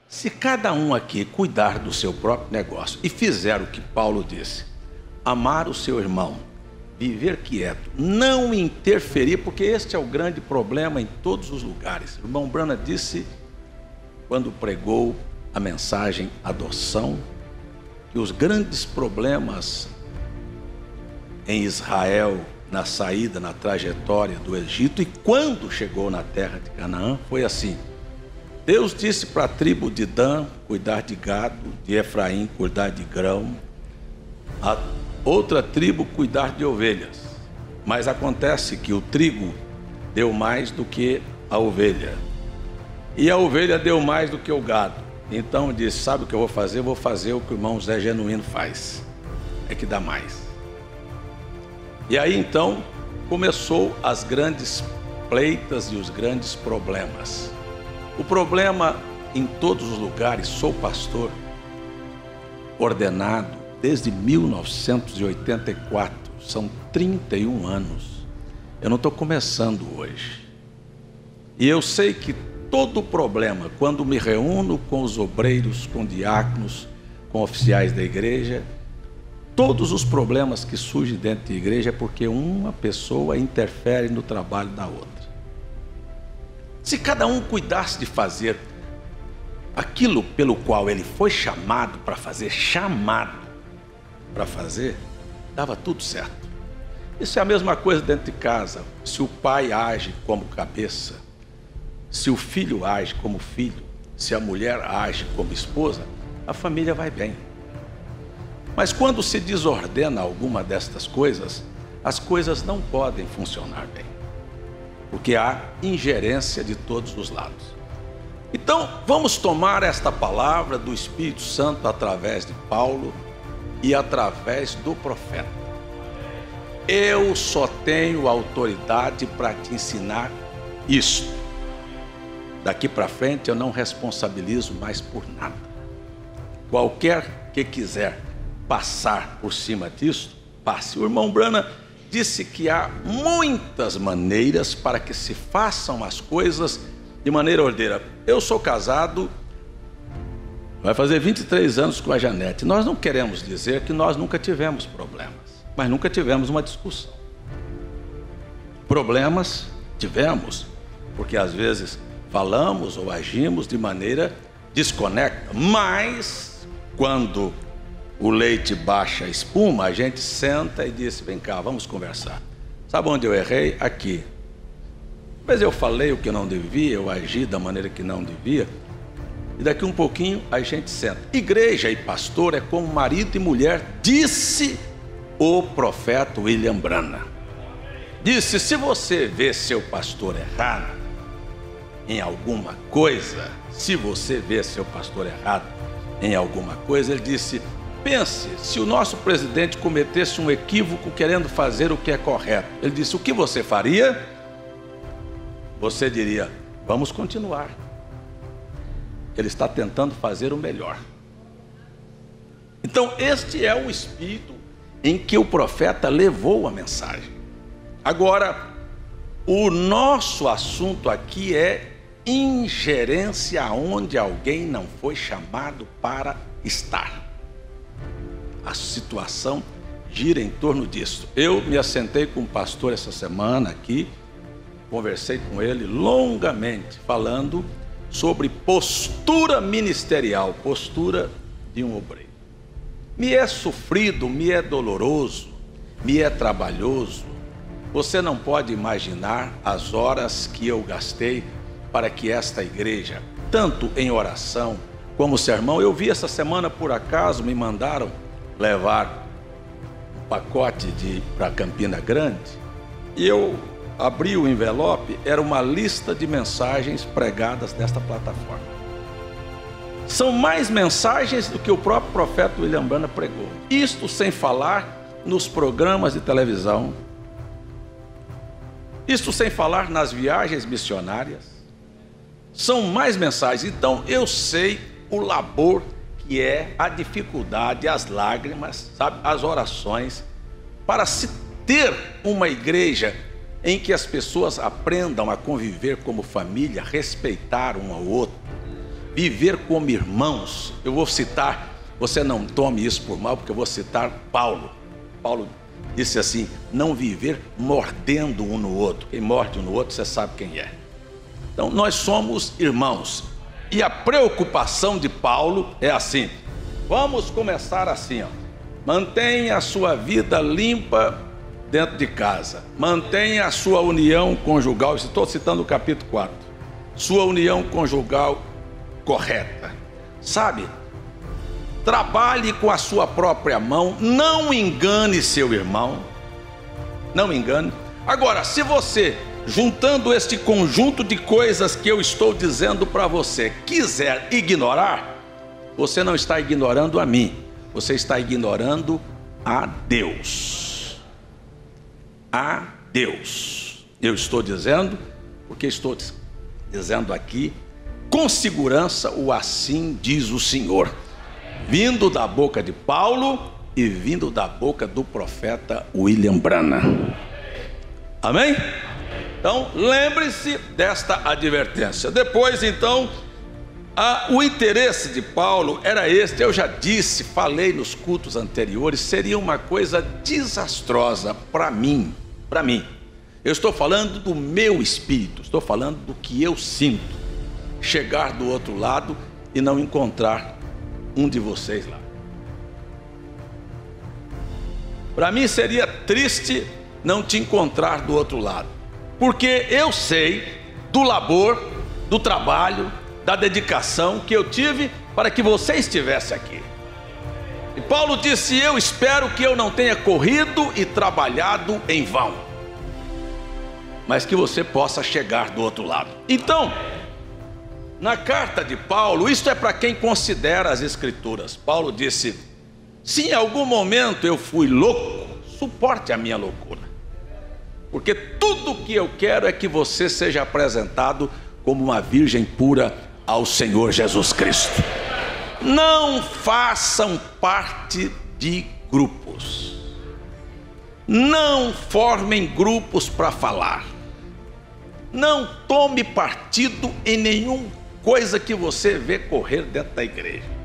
Se cada um aqui cuidar do seu próprio negócio e fizer o que Paulo disse, amar o seu irmão, viver quieto, não interferir, porque este é o grande problema em todos os lugares. O irmão Branham disse, quando pregou a mensagem adoção, que os grandes problemas em Israel, na saída, na trajetória do Egito, e quando chegou na terra de Canaã, foi assim: Deus disse para a tribo de Dan cuidar de gado, de Efraim cuidar de grão, a outra tribo cuidar de ovelhas. Mas acontece que o trigo deu mais do que a ovelha, e a ovelha deu mais do que o gado. Então disse: sabe o que eu vou fazer? Eu vou fazer o que o irmão Zé Genuíno faz, é que dá mais. E aí então começou as grandes pleitas e os grandes problemas. O problema em todos os lugares. Sou pastor ordenado desde 1984, são 31 anos. Eu não estou começando hoje. E eu sei que todo problema, quando me reúno com os obreiros, com diáconos, com oficiais da igreja, todos os problemas que surgem dentro da igreja é porque uma pessoa interfere no trabalho da outra. Se cada um cuidasse de fazer aquilo pelo qual ele foi chamado para fazer, dava tudo certo. Isso é a mesma coisa dentro de casa. Se o pai age como cabeça, se o filho age como filho, se a mulher age como esposa, a família vai bem. Mas quando se desordena alguma destas coisas, as coisas não podem funcionar bem, porque há ingerência de todos os lados. Então, vamos tomar esta palavra do Espírito Santo através de Paulo e através do profeta. Eu só tenho autoridade para te ensinar isto. Daqui para frente eu não responsabilizo mais por nada. Qualquer que quiser passar por cima disso, passe. O irmão Branham disse que há muitas maneiras para que se façam as coisas de maneira ordeira. Eu sou casado, vai fazer 23 anos com a Janete. Nós não queremos dizer que nós nunca tivemos problemas, mas nunca tivemos uma discussão. Problemas tivemos, porque às vezes falamos ou agimos de maneira desconecta, mas quando o leite baixa a espuma, a gente senta e diz: vem cá, vamos conversar. Sabe onde eu errei? Aqui. Mas eu falei o que não devia, eu agi da maneira que não devia. E daqui um pouquinho a gente senta. Igreja e pastor é como marido e mulher, disse o profeta William Branham. Disse: se você vê seu pastor errado em alguma coisa, ele disse: pense, se o nosso presidente cometesse um equívoco querendo fazer o que é correto, ele disse: o que você faria? Você diria: vamos continuar. Ele está tentando fazer o melhor. Então este é o espírito em que o profeta levou a mensagem. Agora, o nosso assunto aqui é ingerência onde alguém não foi chamado para estar. A situação gira em torno disso. Eu me assentei com o pastor essa semana aqui, conversei com ele longamente, falando sobre postura ministerial, postura de um obreiro. Me é sofrido, me é doloroso, me é trabalhoso. Você não pode imaginar as horas que eu gastei para que esta igreja, tanto em oração como sermão, eu vi essa semana, por acaso, me mandaram levar um pacote para Campina Grande, e eu abri o envelope, era uma lista de mensagens pregadas nesta plataforma. São mais mensagens do que o próprio profeta William Branham pregou. Isto sem falar nos programas de televisão, isto sem falar nas viagens missionárias. São mais mensagens. Então eu sei o labor que é, a dificuldade, as lágrimas, sabe, as orações, para se ter uma igreja em que as pessoas aprendam a conviver como família, respeitar um ao outro, viver como irmãos. Eu vou citar, você não tome isso por mal, porque eu vou citar Paulo. Paulo disse assim: não viver mordendo um no outro. Quem morde um no outro, você sabe quem é. Então nós somos irmãos. E a preocupação de Paulo é assim: vamos começar assim, ó. Mantenha a sua vida limpa dentro de casa. Mantenha a sua união conjugal. Estou citando o capítulo 4. Sua união conjugal correta. Sabe? Trabalhe com a sua própria mão. Não engane seu irmão. Não engane. Agora, se você, juntando este conjunto de coisas que eu estou dizendo para você, quiser ignorar, você não está ignorando a mim. Você está ignorando a Deus. A Deus. Eu estou dizendo, porque estou dizendo aqui, com segurança, o assim diz o Senhor, vindo da boca de Paulo e vindo da boca do profeta William Branham. Amém? Então, lembre-se desta advertência. Depois, então, o interesse de Paulo era este. Eu já disse, falei nos cultos anteriores, seria uma coisa desastrosa para mim. Para mim. Eu estou falando do meu espírito, estou falando do que eu sinto. Chegar do outro lado e não encontrar um de vocês lá. Para mim seria triste não te encontrar do outro lado, porque eu sei do labor, do trabalho, da dedicação que eu tive para que você estivesse aqui. E Paulo disse: eu espero que eu não tenha corrido e trabalhado em vão, mas que você possa chegar do outro lado. Então, na carta de Paulo, isto é para quem considera as Escrituras. Paulo disse: se em algum momento eu fui louco, suporte a minha loucura, porque tudo que eu quero é que você seja apresentado como uma virgem pura ao Senhor Jesus Cristo. Não façam parte de grupos. Não formem grupos para falar. Não tome partido em nenhuma coisa que você vê correr dentro da igreja.